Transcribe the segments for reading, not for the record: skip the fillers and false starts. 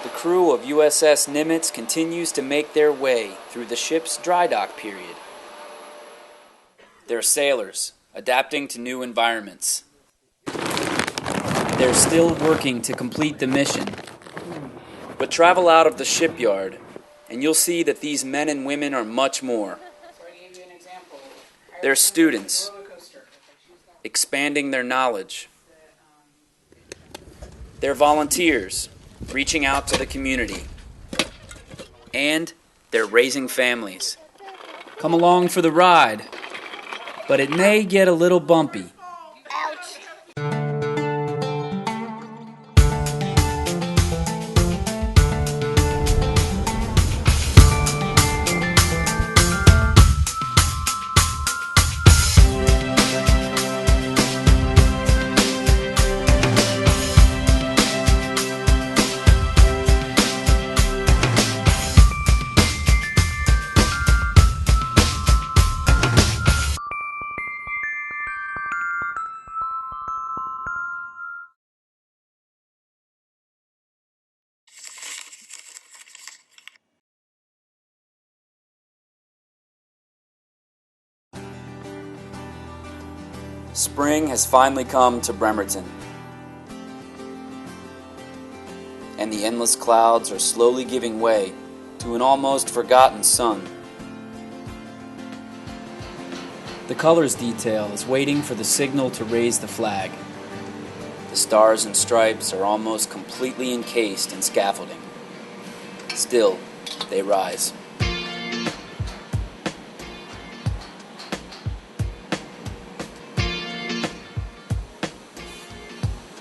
The crew of USS Nimitz continues to make their way through the ship's dry dock period. They're sailors, adapting to new environments. They're still working to complete the mission. But travel out of the shipyard, and you'll see that these men and women are much more. They're students, expanding their knowledge. They're volunteers, reaching out to the community. And they're raising families. Come along for the ride, but it may get a little bumpy. Spring has finally come to Bremerton, and the endless clouds are slowly giving way to an almost forgotten sun. The colors detail is waiting for the signal to raise the flag. The stars and stripes are almost completely encased in scaffolding. Still, they rise.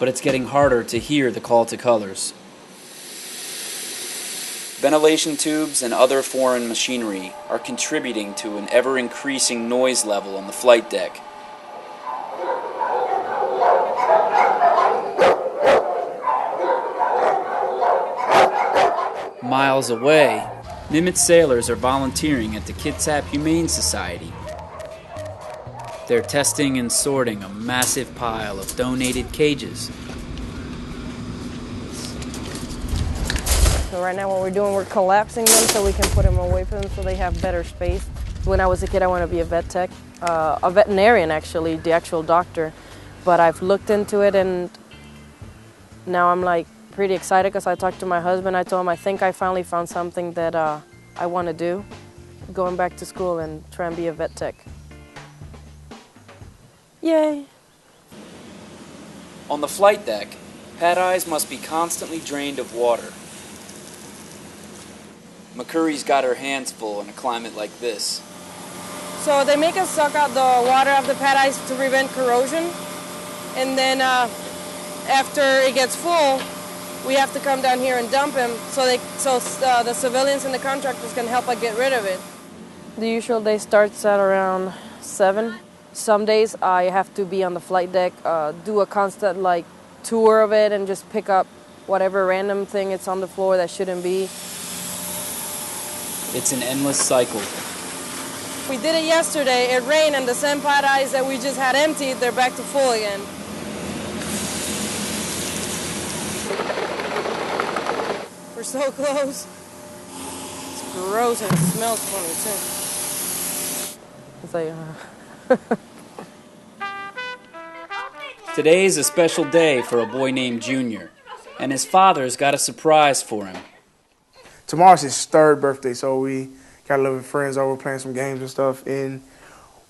But it's getting harder to hear the call to colors. Ventilation tubes and other foreign machinery are contributing to an ever-increasing noise level on the flight deck. Miles away, Nimitz sailors are volunteering at the Kitsap Humane Society. They're testing and sorting a massive pile of donated cages. So right now what we're doing, we're collapsing them so we can put them away from them so they have better space. When I was a kid, I wanted to be a vet tech, a veterinarian actually, the actual doctor. But I've looked into it and now I'm like pretty excited because I talked to my husband. I told him I think I finally found something that I want to do, going back to school and try and be a vet tech. Yay! On the flight deck, pet eyes must be constantly drained of water. McCurry's got her hands full in a climate like this. So they make us suck out the water of the pet eyes to prevent corrosion. And then after it gets full, we have to come down here and dump him so the civilians and the contractors can help us get rid of it. The usual day starts at around 7. Some days I have to be on the flight deck, do a constant tour of it and just pick up whatever random thing it's on the floor that shouldn't be. It's an endless cycle. We did it yesterday, it rained, and the same pet eyes that we just had emptied, they're back to full again. We're so close. It's gross and it smells funny too. It's like, Today's a special day for a boy named Junior, and his father's got a surprise for him. Tomorrow's his 3rd birthday, so we got a little friends over playing some games and stuff. And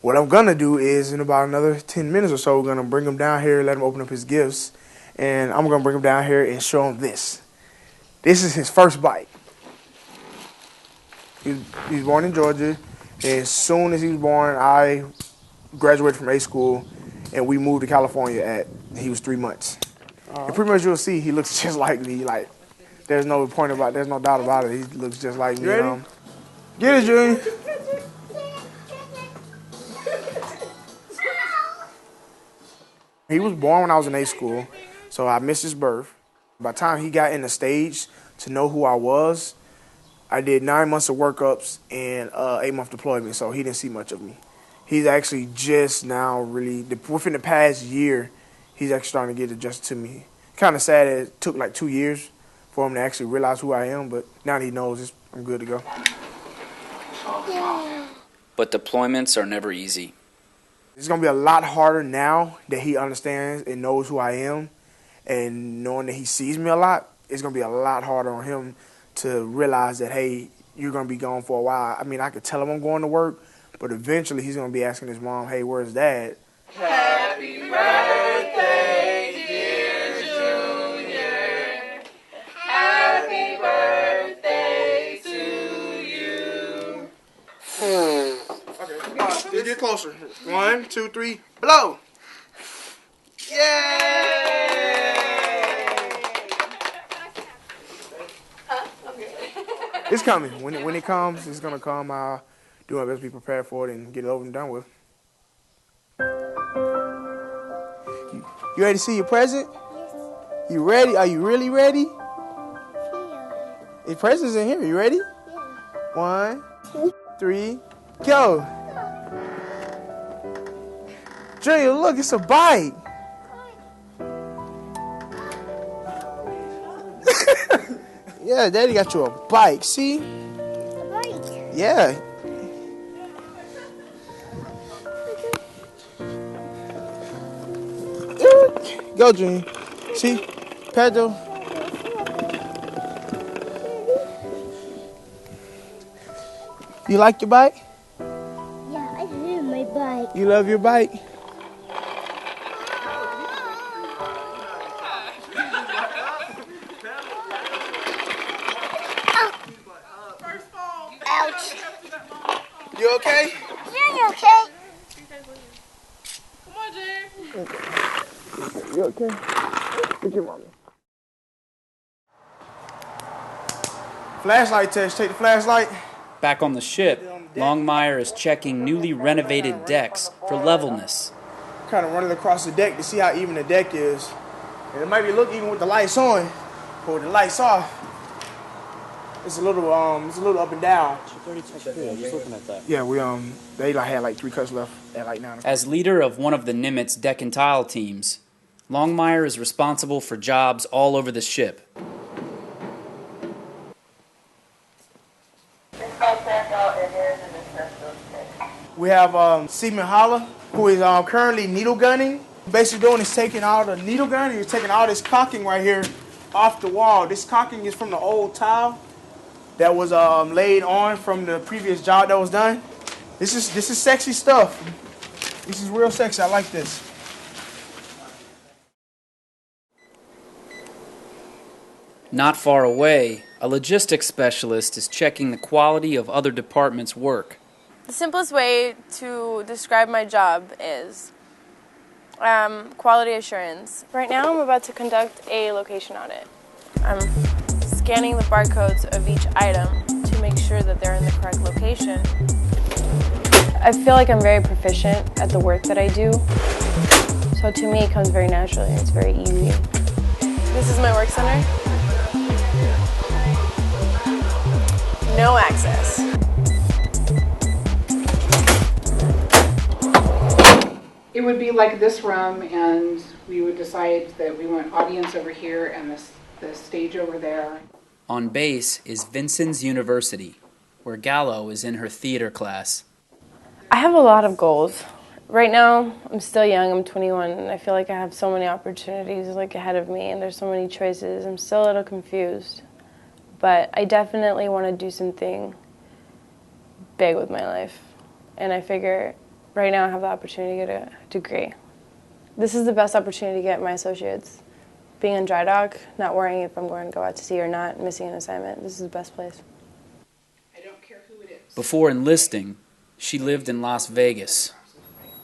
what I'm going to do is in about another 10 minutes or so, we're going to bring him down here, let him open up his gifts. And I'm going to bring him down here and show him this. This is his first bike. He's born in Georgia. And as soon as he was born, I graduated from A school, and we moved to California he was 3 months. And pretty much you'll see he looks just like me. Like, there's no doubt about it. He looks just like me. You ready? Get it, Junior. He was born when I was in A school, so I missed his birth. By the time he got in the stage to know who I was, I did 9 months of workups and 8-month deployment, so he didn't see much of me. He's actually just now really, within the past year, he's actually starting to get adjusted to me. Kind of sad that it took like 2 years for him to actually realize who I am. But now that he knows, I'm good to go. But deployments are never easy. It's going to be a lot harder now that he understands and knows who I am, and knowing that he sees me a lot, it's going to be a lot harder on him to realize that, hey, you're going to be gone for a while. I mean, I could tell him I'm going to work, but eventually he's going to be asking his mom, hey, where's Dad? Happy birthday, dear Junior. Happy birthday to you. Okay, just get closer. 1, 2, 3, blow. Yay! It's coming. When it comes, it's gonna come. I'll do my best to be prepared for it and get it over and done with. You ready to see your present? Yes. You ready? Are you really ready? Yeah. Your present's in here. You ready? Yeah. 1, 2, 3, go. Junior, look, it's a bike. Yeah, Daddy got you a bike. See? A bike. Yeah. Go, Junior. See? Pedal. You like your bike? Yeah, I love my bike. You love your bike? Ouch. You okay? Yeah, you okay? Come on, Jay. You okay? Look your mommy. Flashlight test. Take the flashlight. Back on the ship, Longmire is checking newly renovated decks for levelness. Kind of running across the deck to see how even the deck is. And it might be look even with the lights on, but with the lights off, it's a little up and down. Yeah, they had like 3 cuts left at like 9 o'clock. As leader of one of the Nimitz deck and tile teams, Longmire is responsible for jobs all over the ship. We have Seaman Holler, who is currently needle gunning. Basically doing is taking all the needle gun, he's taking all this caulking right here off the wall. This caulking is from the old tile that was laid on from the previous job that was done. This is sexy stuff. This is real sexy. I like this. Not far away, a logistics specialist is checking the quality of other departments' work. The simplest way to describe my job is quality assurance. Right now I'm about to conduct a location audit. I'm scanning the barcodes of each item to make sure that they're in the correct location. I feel like I'm very proficient at the work that I do, so to me it comes very naturally. It's very easy. This is my work center. No access. It would be like this room, and we would decide that we want audience over here and the stage over there. On base is Vincent's University, where Gallo is in her theater class. I have a lot of goals. Right now, I'm still young, I'm 21, and I feel like I have so many opportunities ahead of me, and there's so many choices. I'm still a little confused, but I definitely want to do something big with my life. And I figure right now I have the opportunity to get a degree. This is the best opportunity to get my associates. Being in dry dock, not worrying if I'm going to go out to sea or not, missing an assignment. This is the best place. I don't care who it is. Before enlisting, she lived in Las Vegas.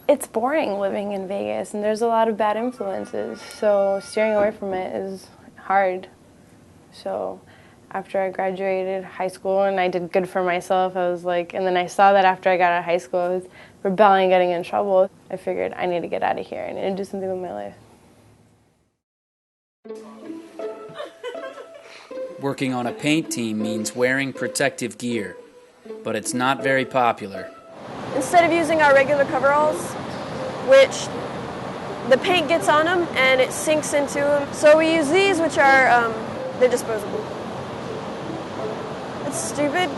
It's boring living in Vegas, and there's a lot of bad influences, so steering away from it is hard. So after I graduated high school and I did good for myself, I was like, and then I saw that after I got out of high school, I was rebelling, getting in trouble. I figured I need to get out of here. I need to do something with my life. Working on a paint team means wearing protective gear, but it's not very popular. Instead of using our regular coveralls, which the paint gets on them and it sinks into them, so we use these, which are They're disposable. It's stupid,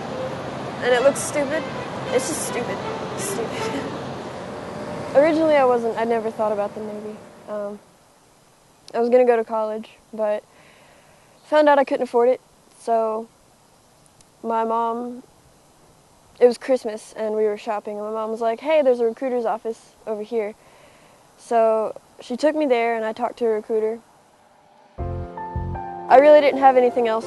and it looks stupid. It's just stupid. It's stupid. Originally, I never thought about the Navy. I was going to go to college, but found out I couldn't afford it, so my mom, it was Christmas, and we were shopping, and my mom was like, hey, there's a recruiter's office over here. So she took me there, and I talked to a recruiter. I really didn't have anything else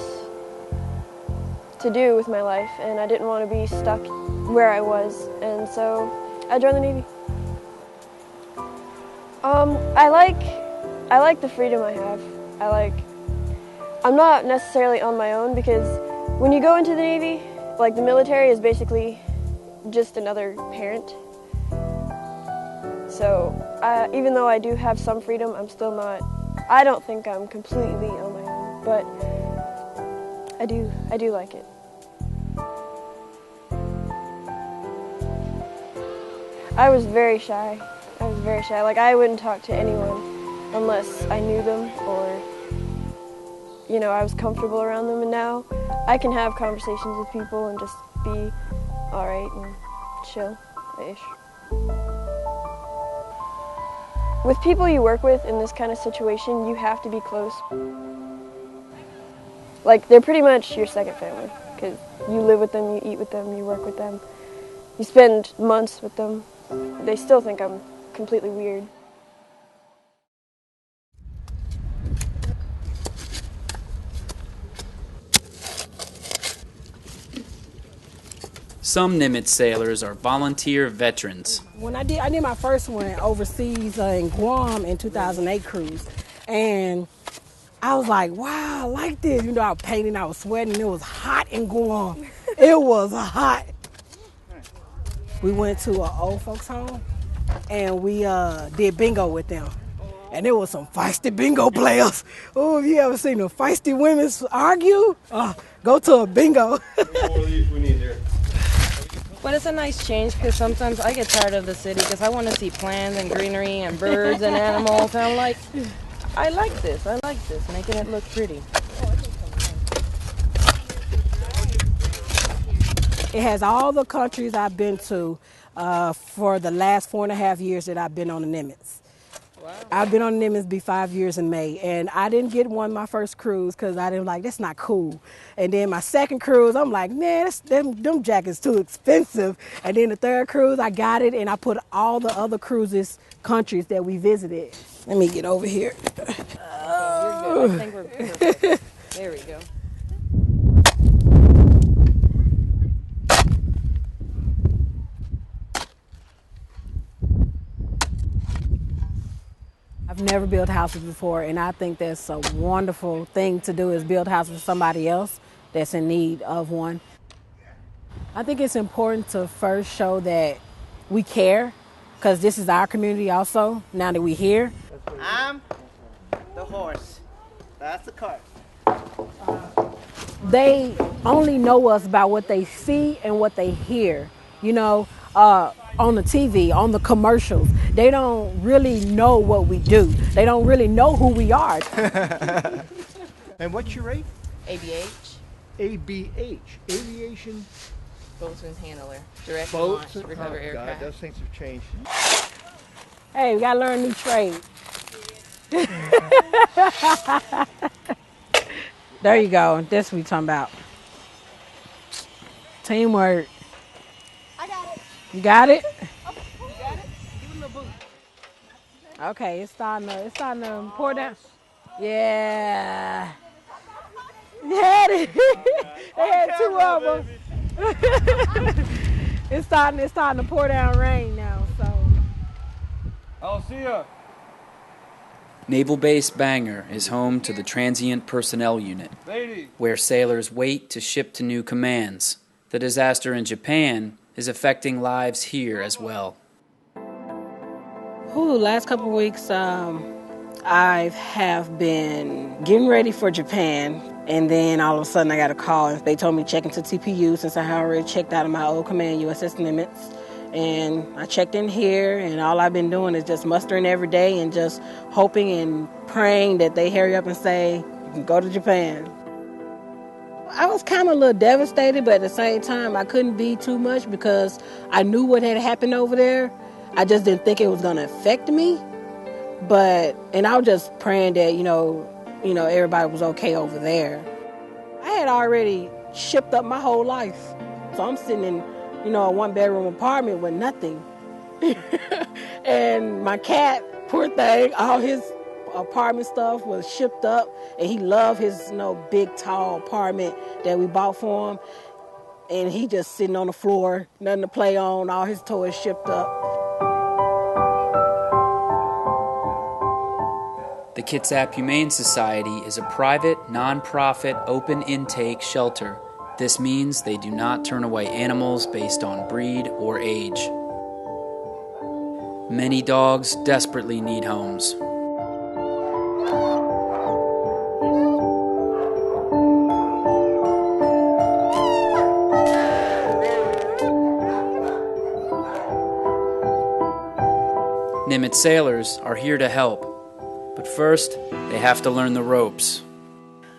to do with my life, and I didn't want to be stuck where I was, and so I joined the Navy. I like the freedom I have. I'm not necessarily on my own, because when you go into the Navy, like, the military is basically just another parent. So even though I do have some freedom, I don't think I'm completely on my own, but I do like it. I was very shy. Like, I wouldn't talk to anyone unless I knew them or, you know, I was comfortable around them. And now I can have conversations with people and just be all right and chill-ish. With people you work with in this kind of situation, you have to be close. Like, they're pretty much your second family, because you live with them, you eat with them, you work with them. You spend months with them. They still think I'm completely weird. Some Nimitz sailors are volunteer veterans. When I did my first one overseas in Guam in 2008 cruise, and I was like, wow, I like this. You know, I was painting, I was sweating, it was hot in Guam. It was hot. We went to an old folks home, and we did bingo with them. And there was some feisty bingo players. Oh, if you ever seen the feisty women argue, go to a bingo. We need here. But it's a nice change, because sometimes I get tired of the city because I want to see plants and greenery and birds and animals. And I'm like, I like this, making it look pretty. It has all the countries I've been to for the last 4.5 years that I've been on the Nimitz. Wow. I've been on the Nimitz be 5 years in May, and I didn't get one my first cruise because I didn't like, that's not cool. And then my second cruise, I'm like, man, them jackets too expensive. And then the third cruise, I got it, and I put all the other cruises, countries that we visited. Let me get over here. You're good. I think we're perfect. There we go. I've never built houses before, and I think that's a wonderful thing to do, is build houses for somebody else that's in need of one. I think it's important to first show that we care, because this is our community also, now that we're here. I'm the horse. That's the cart. They only know us by what they see and what they hear, you know, on the TV, on the commercials. They don't really know what we do. They don't really know who we are. And what's your rate? ABH. ABH, aviation. Boatswain's handler. Direct Boats. launch, recover aircraft. God, those things have changed. Hey, we gotta learn a new trade. There you go. That's what we talking about. Teamwork. I got it. You got it? Okay. You got it? Give him the boot. Okay, it's starting to pour down. Yeah. They had it. They had two of them. It's starting to pour down rain now, so. I'll see ya. Naval Base Bangor is home to the Transient Personnel Unit, where sailors wait to ship to new commands. The disaster in Japan is affecting lives here as well. Last couple of weeks, I have been getting ready for Japan, and then all of a sudden I got a call, and they told me to check into TPU since I had already checked out of my old command, USS NIMITZ. And I checked in here, and all I've been doing is just mustering every day and just hoping and praying that they hurry up and say, you can go to Japan. I was kind of a little devastated, but at the same time, I couldn't be too much because I knew what had happened over there. I just didn't think it was going to affect me. And I was just praying that, everybody was okay over there. I had already shipped up my whole life. So I'm sitting in, a one-bedroom apartment with nothing. And my cat, poor thing, all his apartment stuff was shipped up, and he loved his, big, tall apartment that we bought for him. And he just sitting on the floor, nothing to play on, all his toys shipped up. The Kitsap Humane Society is a private, non-profit, open intake shelter. This means they do not turn away animals based on breed or age. Many dogs desperately need homes. Nimitz sailors are here to help. But first, they have to learn the ropes.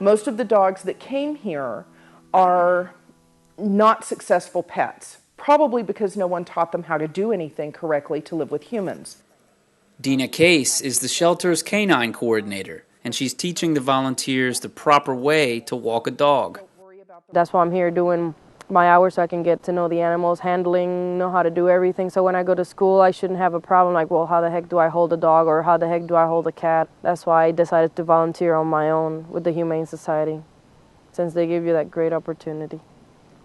Most of the dogs that came here are not successful pets, probably because no one taught them how to do anything correctly to live with humans. Dina Case is the shelter's canine coordinator, and she's teaching the volunteers the proper way to walk a dog. That's why I'm here doing my hours so I can get to know the animals, handling, know how to do everything. So when I go to school, I shouldn't have a problem like, well, how the heck do I hold a dog or how the heck do I hold a cat? That's why I decided to volunteer on my own with the Humane Society, since they give you that great opportunity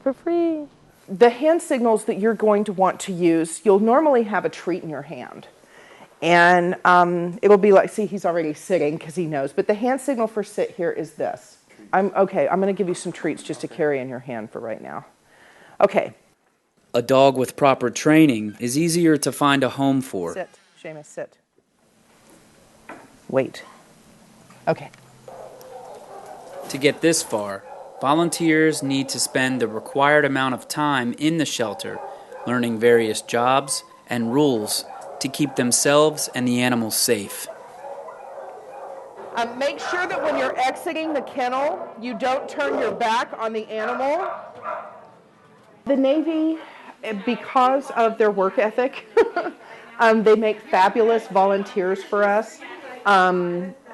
for free. The hand signals that you're going to want to use, you'll normally have a treat in your hand. And it'll be like, see, he's already sitting because he knows. But the hand signal for sit here is this. I'm going to give you some treats just to carry in your hand for right now. Okay. A dog with proper training is easier to find a home for. Sit, Seamus, sit. Wait. Okay. To get this far, volunteers need to spend the required amount of time in the shelter, learning various jobs and rules to keep themselves and the animals safe. Make sure that when you're exiting the kennel, you don't turn your back on the animal. The Navy, because of their work ethic, they make fabulous volunteers for us.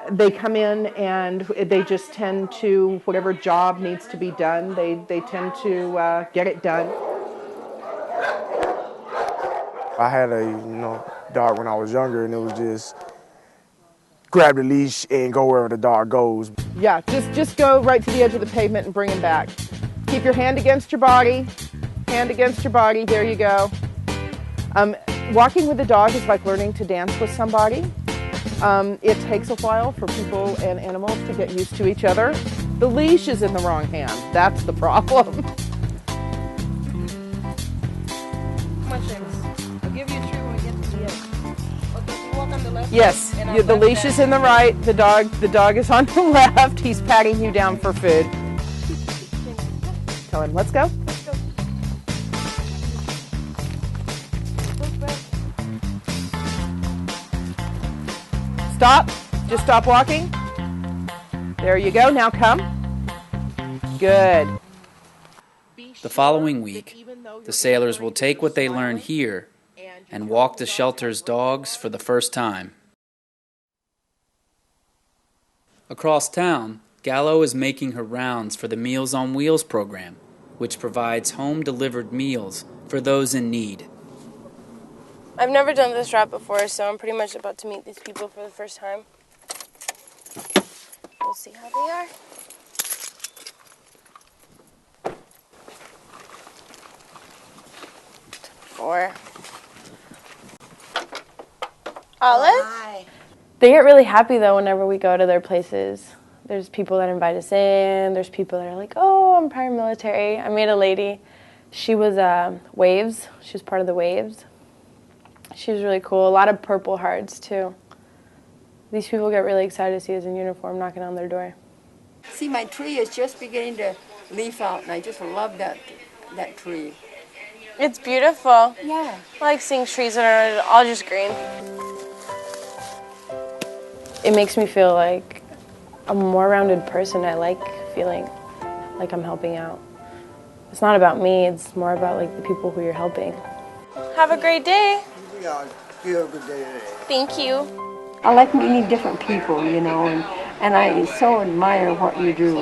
They come in and they just tend to, whatever job needs to be done, they tend to get it done. I had a dog when I was younger, and it was just grab the leash and go wherever the dog goes. Yeah, just go right to the edge of the pavement and bring him back. Keep your hand against your body. Hand against your body, there you go. Walking with a dog is like learning to dance with somebody. It takes a while for people and animals to get used to each other. The leash is in the wrong hand. That's the problem. Come on, Seamus. I'll give you a treat when we get to the end. Okay, you walk on the left. Yes, the leash is in the right. The dog is on the left. He's patting you down for food. Tell him, let's go. Stop. Just stop walking. There you go. Now come. Good. The following week, the sailors will take what they learn here and walk the shelter's dogs for the first time. Across town, Gallo is making her rounds for the Meals on Wheels program, which provides home-delivered meals for those in need. I've never done this route before, so I'm pretty much about to meet these people for the first time. We'll see how they are. Four. Olive? They get really happy, though, whenever we go to their places. There's people that invite us in. There's people that are like, oh, I'm paramilitary. I met a lady. She was Waves. She was part of the Waves. She was really cool. A lot of Purple Hearts, too. These people get really excited to see us in uniform knocking on their door. See, my tree is just beginning to leaf out, and I just love that tree. It's beautiful. Yeah. I like seeing trees that are all just green. It makes me feel like a more rounded person. I like feeling like I'm helping out. It's not about me, it's more about like the people who you're helping. Have a great day. Yeah, you have a good day today. Thank you. I like meeting different people, you know, and I so admire what you do.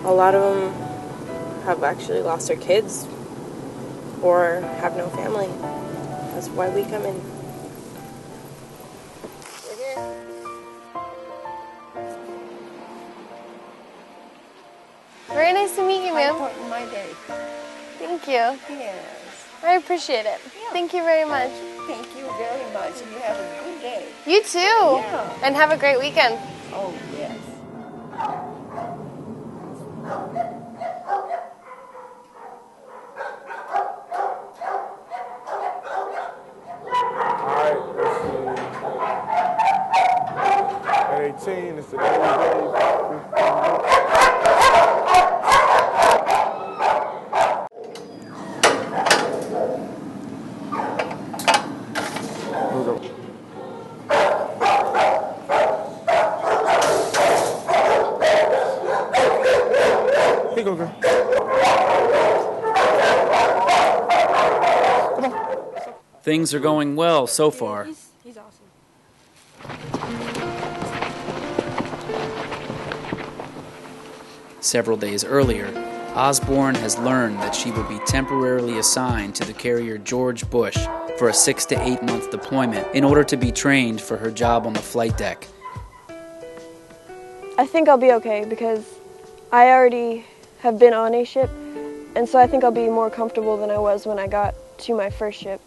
A lot of them have actually lost their kids or have no family. That's why we come in. Very nice to meet you, ma'am. My day. Thank you. Yes. I appreciate it. Thank you very much. Thank you very much, and you have a good day. You too. Yeah. And have a great weekend. Oh, yes. Alright, let's see. At 18, it's the day. Here you go, girl. Things are going well so far. He's awesome. Several days earlier, Osborne has learned that she will be temporarily assigned to the carrier George Bush for a 6 to 8 month deployment in order to be trained for her job on the flight deck. I think I'll be okay because I already have been on a ship, and so I think I'll be more comfortable than I was when I got to my first ship,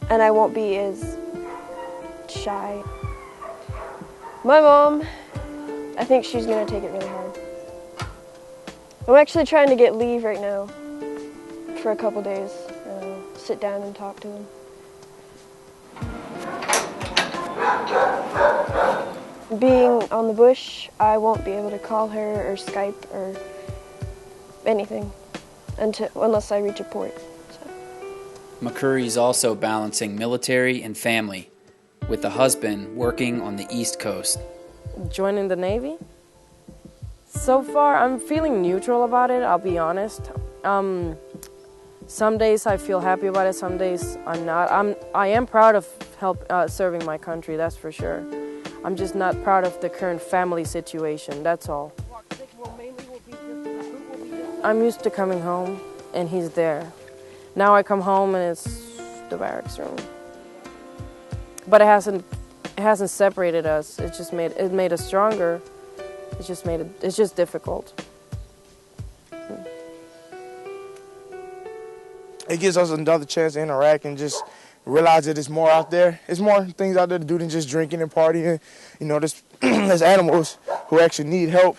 and I won't be as shy. My mom, I think she's going to take it really hard. I'm actually trying to get leave right now for a couple days, sit down and talk to them. Being on the bush, I won't be able to call her or Skype or anything unless I reach a port. So. McCurry's also balancing military and family, with the husband working on the East Coast. Joining the Navy? So far, I'm feeling neutral about it, I'll be honest. Some days I feel happy about it, some days I'm not. I am proud of serving my country, that's for sure. I'm just not proud of the current family situation, that's all. I'm used to coming home, and he's there. Now I come home and it's the barracks room. But it hasn't separated us. It made us stronger. It's just difficult. It gives us another chance to interact and just realize that there's more out there. There's more things out there to do than just drinking and partying. You know, there's animals who actually need help.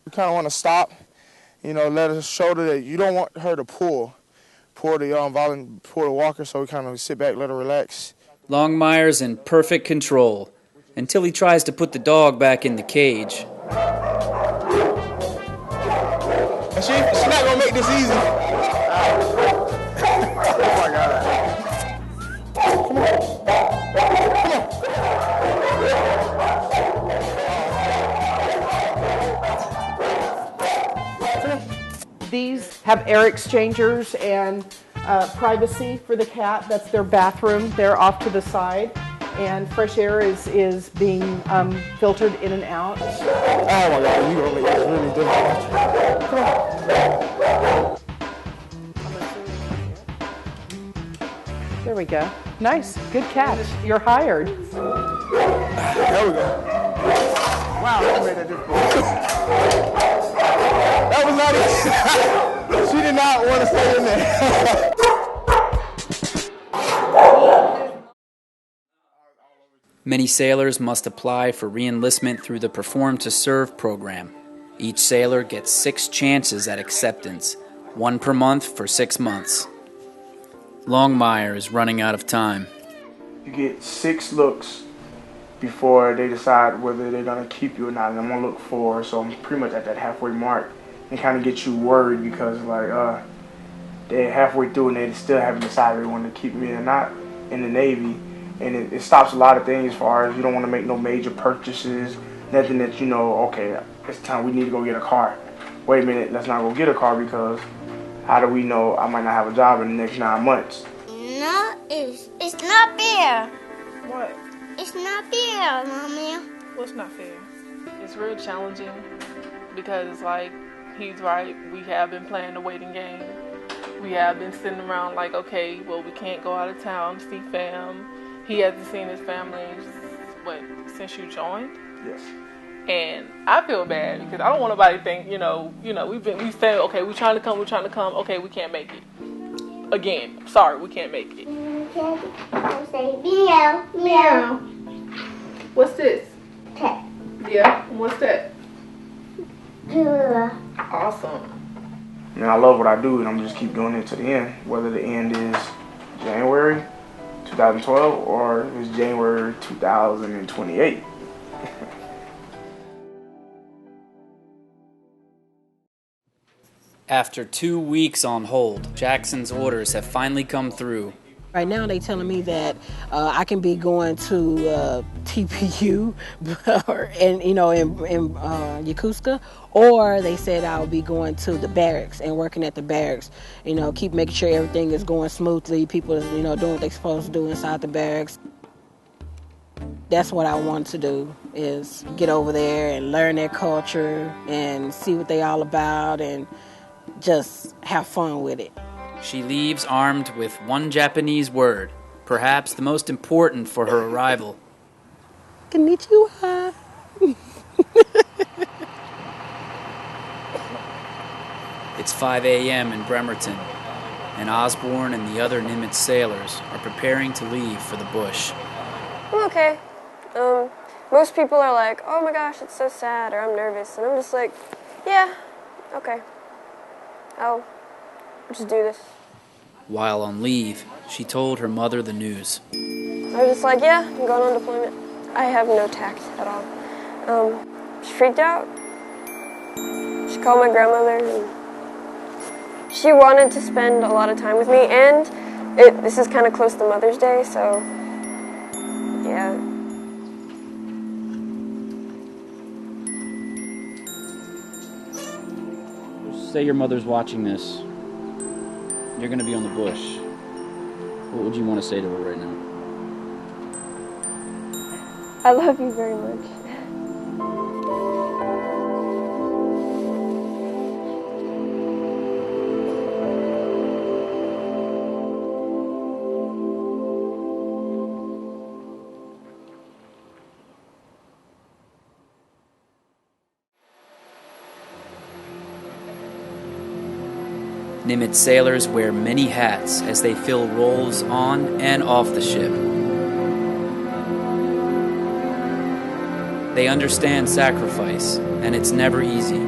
We kind of want to stop, you know, let us show her that you don't want her to pull the walker, so we kind of sit back, let her relax. Longmire's in perfect control until he tries to put the dog back in the cage. And she's not going to make this easy. Oh, my God. Come on. These have air exchangers and privacy for the cat. That's their bathroom. They're off to the side. And fresh air is being filtered in and out. Oh my God, you're going to make this really difficult. Come on. There we go. Nice. Good catch. You're hired. There we go. Wow, that made that difficult. That was not easy. She did not want to stay in there. Many sailors must apply for re-enlistment through the Perform to Serve program. Each sailor gets 6 chances at acceptance, 1 per month for 6 months. Longmire is running out of time. You get 6 looks before they decide whether they're going to keep you or not. And I'm going to look 4, so I'm pretty much at that halfway mark. And kind of get you worried because they're halfway through and they still haven't decided they want to keep me or not in the Navy. And it stops a lot of things as far as you don't want to make no major purchases, nothing that you know, okay, it's time we need to go get a car. wait a minute, let's not go get a car because how do we know I might not have a job in the next 9 months? No, it's not fair. What? It's not fair, Mommy. What's not fair? It's real challenging because, like, he's right. We have been playing the waiting game. We have been sitting around like, okay, well, we can't go out of town to see fam. He hasn't seen his family, since you joined? Yes. And I feel bad because I don't want nobody to think, we say, okay, we're trying to come, okay, we can't make it. Again, sorry, we can't make it. Say meow, meow. What's this? Pet. Yeah, what's that? Pura. Awesome. And I love what I do, and I'm just keep doing it to the end. Whether the end is January 2012 or it's January 2028. After 2 weeks on hold, Jackson's orders have finally come through. Right now, they telling me that I can be going to TPU, in Yokosuka, or they said I'll be going to the barracks and working at the barracks. Keep making sure everything is going smoothly. People, doing what they're supposed to do inside the barracks. That's what I want to do, is get over there and learn their culture and see what they all about and just have fun with it. She leaves armed with one Japanese word, perhaps the most important for her arrival. Konnichiwa. It's 5 a.m. in Bremerton, and Osborne and the other Nimitz sailors are preparing to leave for the bush. I'm okay. Most people are like, oh my gosh, it's so sad, or I'm nervous. And I'm just like, yeah, okay. I'll just do this. While on leave, she told her mother the news. I was just like, yeah, I'm going on deployment. I have no tact at all. She freaked out. She called my grandmother. And she wanted to spend a lot of time with me, and this is kind of close to Mother's Day, so yeah. Say your mother's watching this. You're going to be on the bush. What would you want to say to her right now? I love you very much. Nimitz sailors wear many hats as they fill roles on and off the ship. They understand sacrifice, and it's never easy.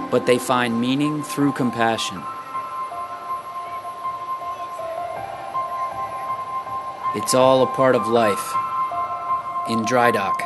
But they find meaning through compassion. It's all a part of life in dry dock.